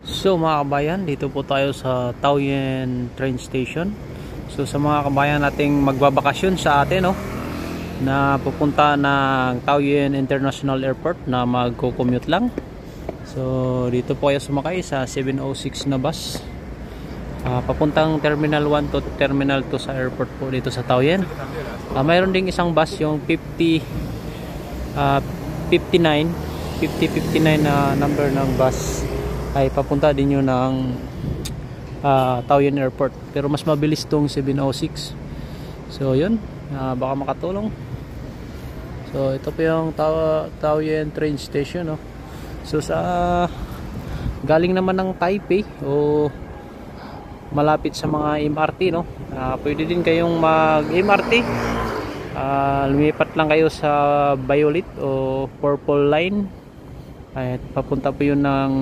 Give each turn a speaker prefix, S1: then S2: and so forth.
S1: So mga kabayan, dito po tayo sa Taoyuan train station. So sa mga kabayan nating magbabakasyon sa atin, no, na pupunta ng Taoyuan International Airport na magko-commute lang. So dito po kayo sumakay sa 706 na bus. Papuntang Terminal 1 to Terminal 2 sa airport po dito sa Taoyuan. Mayroon ding isang bus, yung 59 na number ng bus ay papunta din yun ng Taoyuan Airport, pero mas mabilis tong 706. So yun, baka makatulong. So ito po yung Taoyuan train station, no? So sa galing naman ng Taipei o malapit sa mga MRT, no, pwede din kayong mag MRT. Lumipat lang kayo sa Violet o Purple Line, ay papunta po yun ng